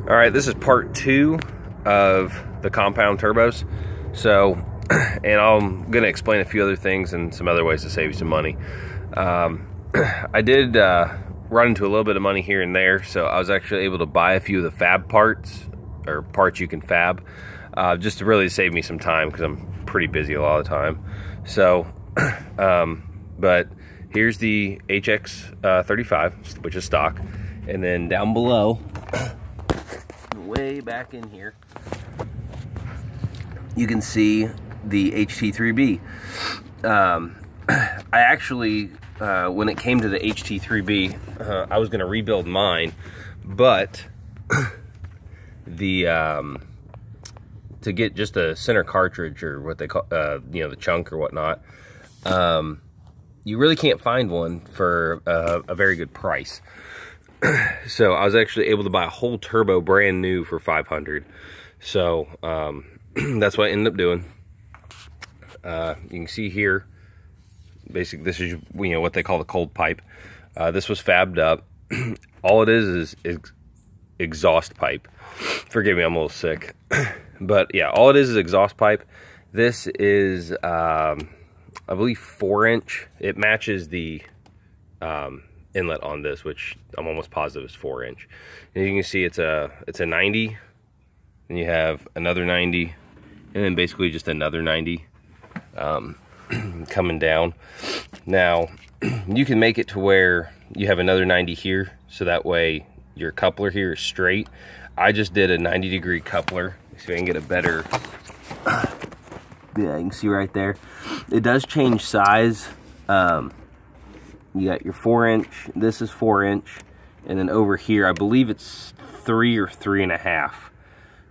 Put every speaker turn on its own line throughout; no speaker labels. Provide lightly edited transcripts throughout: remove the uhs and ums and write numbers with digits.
All right, this is part 2 of the compound turbos. So, and I'm gonna explain a few other things and some other ways to save you some money. I did run into a little bit of money here and there, so I was actually able to buy a few of the fab parts, or parts you can fab, just to really save me some time because I'm pretty busy a lot of the time. So, but here's the HX35, which is stock, and then down below, way back in here, you can see the HT3B. I actually, when it came to the HT3B, I was going to rebuild mine, but the to get just a center cartridge, or what they call, you know, the chunk or whatnot, you really can't find one for a very good price. So I was actually able to buy a whole turbo brand new for $500. So that's what I ended up doing. You can see here, basically this is, you know, what they call the cold pipe. This was fabbed up. All it is exhaust pipe. Forgive me, I'm a little sick. But yeah, all it is exhaust pipe. This is, I believe, 4-inch. It matches the inlet on this, which I'm almost positive is 4-inch. And you can see it's a 90, and you have another 90, and then basically just another 90 coming down. Now you can make it to where you have another 90 here, so that way your coupler here is straight. I just did a 90-degree coupler, so I can get a better, yeah, you can see right there. It does change size. You got your 4-inch, this is 4-inch, and then over here, I believe it's 3 or 3.5.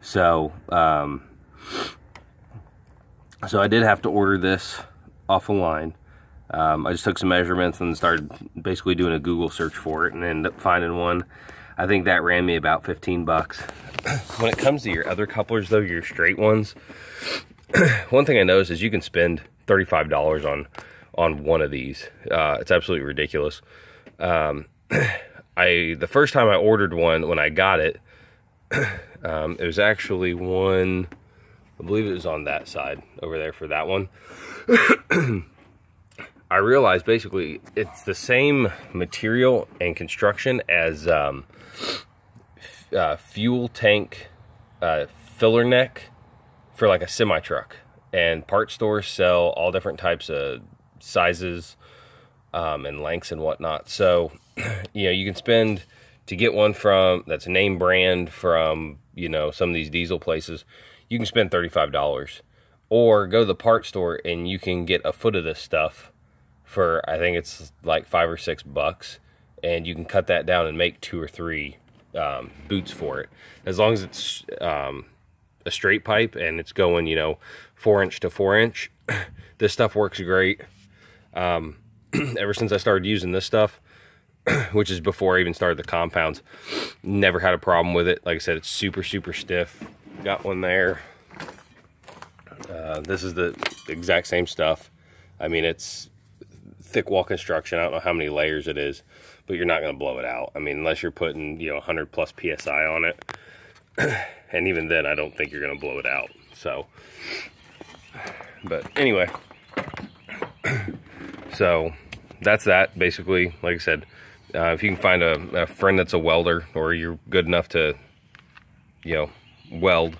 So, so I did have to order this off a line. I just took some measurements and started basically doing a Google search for it, and ended up finding one. I think that ran me about 15 bucks. When it comes to your other couplers though, your straight ones, one thing I noticed is you can spend $35 on one of these. It's absolutely ridiculous. The first time I ordered one, when I got it, it was actually one, I believe it was on that side over there for that one. I realized basically it's the same material and construction as fuel tank filler neck for like a semi truck, and part stores sell all different types of sizes and lengths and whatnot. So you know, you can spend, to get one from that's a name brand from, you know, some of these diesel places, you can spend $35, or go to the part store and you can get a foot of this stuff for, I think it's like $5 or $6, and you can cut that down and make 2 or 3 boots for it, as long as it's a straight pipe and it's going, you know, 4-inch to 4-inch. This stuff works great. Ever since I started using this stuff, which is before I even started the compounds, never had a problem with it. Like I said, it's super stiff. Got one there. This is the exact same stuff. I mean, it's thick wall construction. I don't know how many layers it is, but you're not going to blow it out. I mean, unless you're putting, you know, 100 plus PSI on it. And even then, I don't think you're going to blow it out. So, but anyway, so that's that basically. Like I said, if you can find a friend that's a welder, or you're good enough to, you know, weld,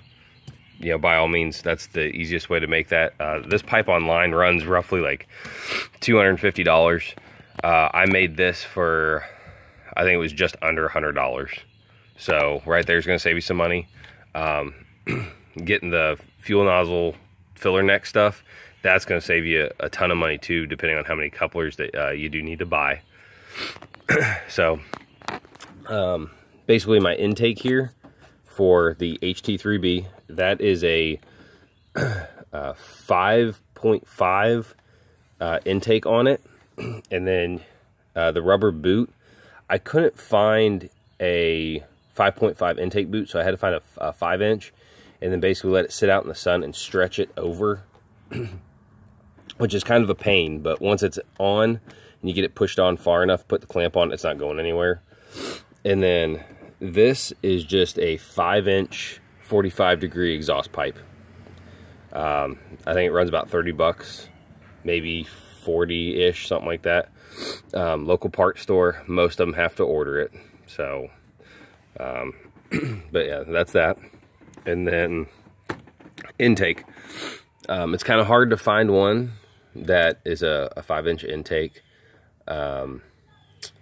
you know, by all means, that's the easiest way to make that. This pipe online runs roughly like $250. I made this for, I think it was just under $100. So right there is going to save you some money. Getting the fuel nozzle filler neck stuff, that's going to save you a ton of money too, depending on how many couplers that you do need to buy. So basically my intake here for the HT3B, that is a 5.5 intake on it. And then the rubber boot, I couldn't find a 5.5 intake boot, so I had to find a 5-inch, and then basically let it sit out in the sun and stretch it over, which is kind of a pain. But once it's on and you get it pushed on far enough, put the clamp on, it's not going anywhere. And then this is just a 5-inch 45-degree exhaust pipe. I think it runs about 30 bucks, maybe 40-ish, something like that. Local parts store, most of them have to order it. So, but yeah, that's that. And then intake. It's kind of hard to find one that is a 5-inch intake.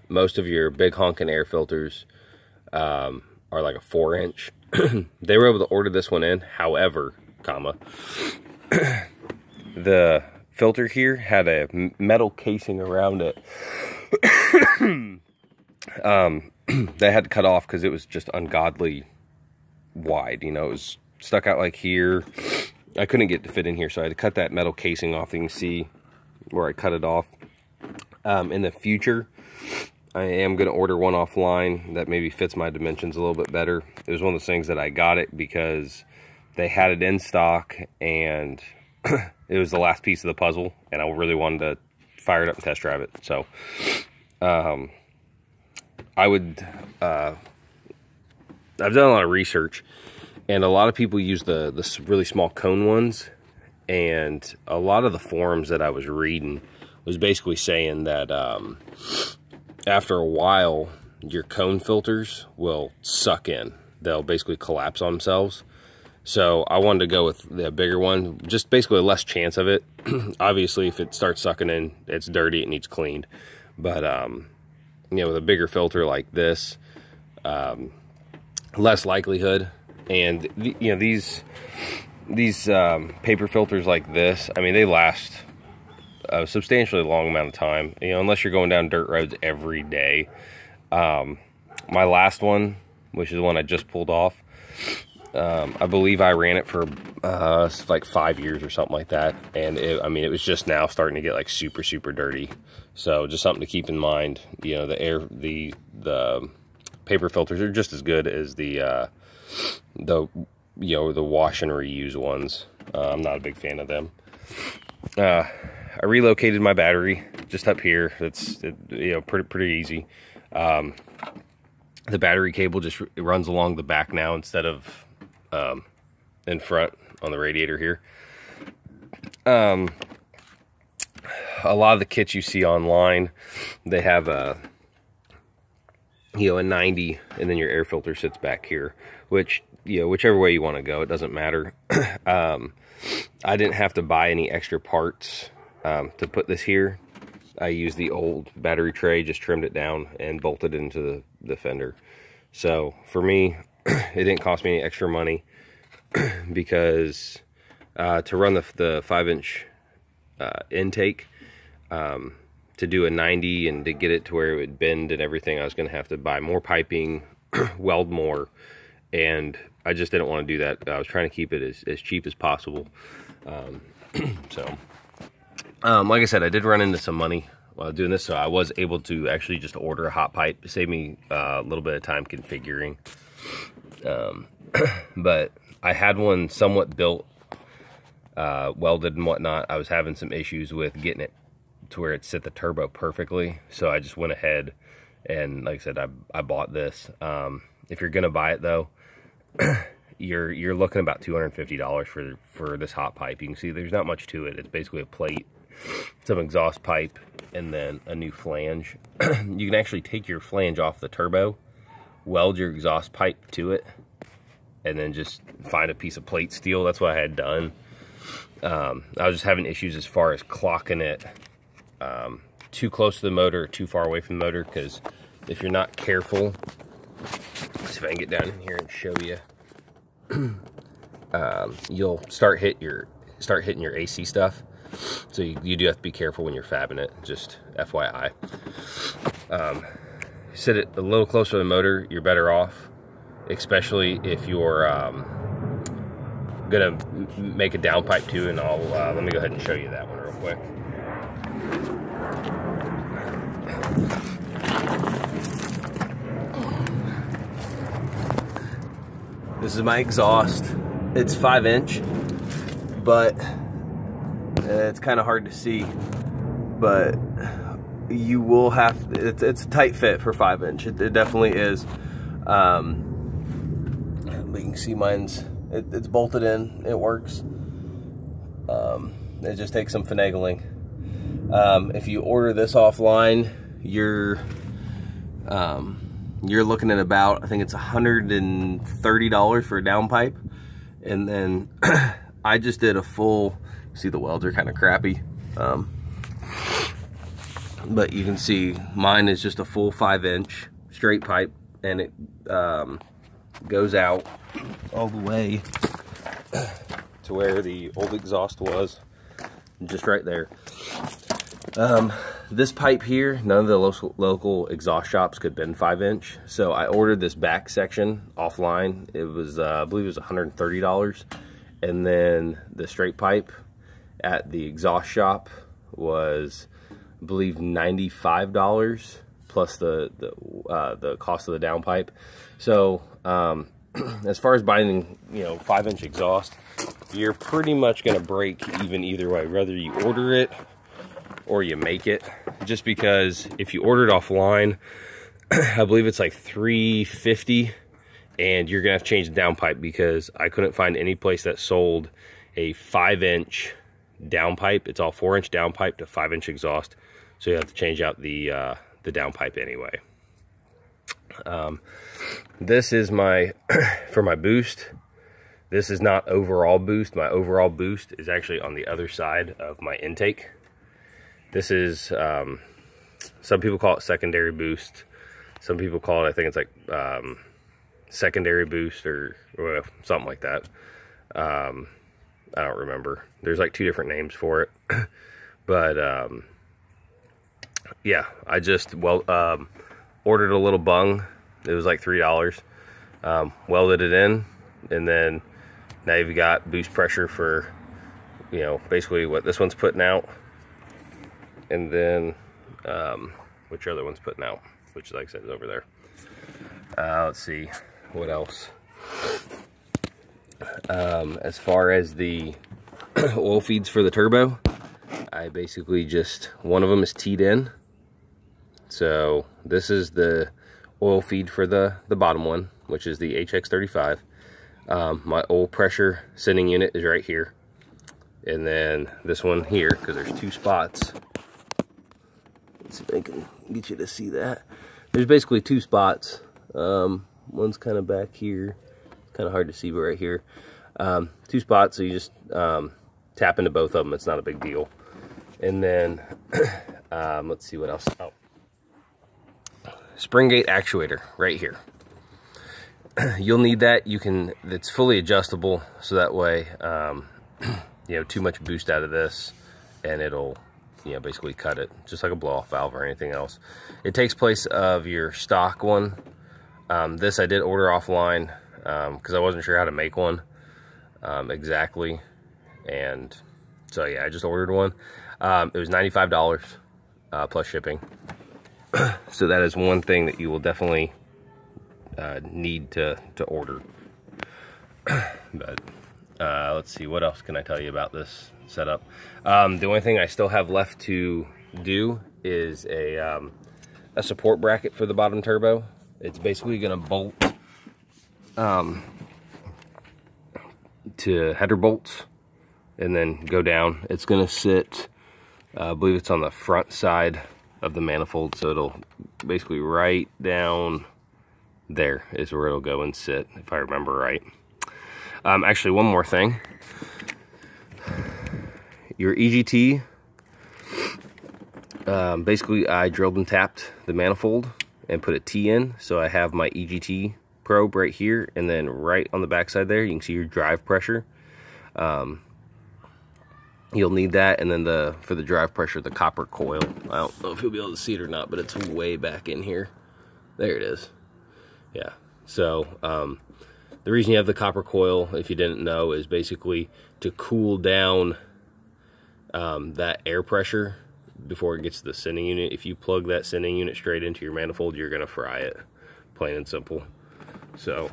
Most of your big honking air filters are like a 4-inch. They were able to order this one in, however, the filter here had a metal casing around it. They had to cut off because it was just ungodly wide. You know, it was stuck out like here. I couldn't get it to fit in here, so I had to cut that metal casing off. You can see where I cut it off. In the future, I am going to order one offline that maybe fits my dimensions a little bit better. It was one of those things that I got it because they had it in stock, and it was the last piece of the puzzle, and I really wanted to fire it up and test drive it. So, I've done a lot of research, and a lot of people use the really small cone ones, and a lot of the forums that I was reading was basically saying that after a while, your cone filters will suck in. They'll basically collapse on themselves. So I wanted to go with the bigger one, just basically less chance of it. Obviously, if it starts sucking in, it's dirty, it needs cleaned. But, you know, with a bigger filter like this, less likelihood. And, you know, these paper filters like this, I mean, they last a substantially long amount of time, you know, unless you're going down dirt roads every day. My last one, which is the one I just pulled off, I believe I ran it for like 5 years or something like that, and I mean, it was just now starting to get like super dirty. So just something to keep in mind. You know, the paper filters are just as good as the wash and reuse ones. I'm not a big fan of them. I relocated my battery just up here. It's pretty easy. The battery cable just runs along the back now instead of in front on the radiator here. A lot of the kits you see online, they have a 90, and then your air filter sits back here, which, whichever way you want to go, it doesn't matter. I didn't have to buy any extra parts to put this here. I used the old battery tray, just trimmed it down and bolted it into the fender. So for me, it didn't cost me any extra money because to run the 5-inch intake, to do a 90 and to get it to where it would bend and everything, I was going to have to buy more piping, weld more, and I just didn't want to do that. I was trying to keep it as cheap as possible. Like I said, I did run into some money while doing this, so I was able to actually just order a hot pipe to save me a little bit of time configuring. But I had one somewhat built, welded and whatnot. I was having some issues with getting it to where it set the turbo perfectly, so I just went ahead and, like I said, I bought this. If you're gonna buy it though, you're looking about $250 for this hot pipe. You can see there's not much to it. It's basically a plate, some exhaust pipe, and then a new flange. You can actually take your flange off the turbo, weld your exhaust pipe to it, and then just find a piece of plate steel. That's what I had done. I was just having issues as far as clocking it too close to the motor or too far away from the motor, because if you're not careful, let's see if I can get down in here and show you. You'll start hitting your AC stuff, so you do have to be careful when you're fabbing it, just FYI. Sit it a little closer to the motor, you're better off, especially if you're gonna make a downpipe too. And I'll let me go ahead and show you that one real quick. This is my exhaust. It's 5-inch, but it's kind of hard to see, but you will have, it's a tight fit for 5-inch. It definitely is. But you can see mine's, it's bolted in, it works. It just takes some finagling. If you order this offline, you're looking at about, I think it's $130 for a downpipe. And then I just did a full, see the welds are kind of crappy. But you can see mine is just a full 5-inch straight pipe, and it goes out all the way to where the old exhaust was, just right there. This pipe here, none of the local exhaust shops could bend 5-inch, so I ordered this back section offline. It was, I believe it was $130, and then the straight pipe at the exhaust shop was, I believe, $95 plus the cost of the downpipe. So as far as binding, 5-inch exhaust, you're pretty much going to break even either way, whether you order it or you make it. Just because if you order it offline, I believe it's like $350, and you're gonna have to change the downpipe, because I couldn't find any place that sold a 5-inch downpipe. It's all 4-inch downpipe to 5-inch exhaust, so you have to change out the downpipe anyway. This is my for my boost. This is not overall boost. My overall boost is actually on the other side of my intake. This is, some people call it secondary boost. Some people call it, I think it's like secondary boost or something like that. I don't remember. There's like 2 different names for it. But yeah, I just ordered a little bung. It was like $3. Welded it in, and then now you've got boost pressure for, basically what this one's putting out. And then, which other one's putting out, which, like I said, is over there. Let's see, what else? As far as the oil feeds for the turbo, I basically just, one of them is teed in. So this is the oil feed for the bottom one, which is the HX35. My oil pressure sending unit is right here. And then this one here, because there's 2 spots. Let's see if I can get you to see that. There's basically 2 spots. One's kind of back here. It's kind of hard to see, but right here. 2 spots, so you just tap into both of them. It's not a big deal. And then, let's see what else. Oh. Spring gate actuator right here. You'll need that. It's fully adjustable, so that way, too much boost out of this, and it'll, basically cut it, just like a blow-off valve or anything else. It takes place of your stock one. This I did order offline because I wasn't sure how to make one exactly, and so yeah, I just ordered one. It was $95 plus shipping. So that is one thing that you will definitely need to order. But let's see, what else can I tell you about this setup? The only thing I still have left to do is a support bracket for the bottom turbo. It's basically going to bolt to header bolts and then go down. It's going to sit, I believe it's on the front side of the manifold, so it'll basically right down there is where it'll go and sit, if I remember right. Actually, one more thing. Your EGT, basically I drilled and tapped the manifold and put a T in, so I have my EGT probe right here, and then right on the back side there you can see your drive pressure. You'll need that, and then for the drive pressure, the copper coil. I don't know if you'll be able to see it or not, but it's way back in here. There it is. Yeah, so the reason you have the copper coil, if you didn't know, is basically to cool down that air pressure before it gets to the sending unit. If you plug that sending unit straight into your manifold, you're gonna fry it, plain and simple. So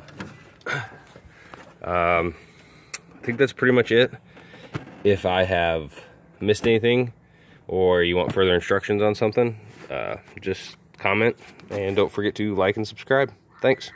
I think that's pretty much it. If I have missed anything or you want further instructions on something, just comment, and don't forget to like and subscribe. Thanks.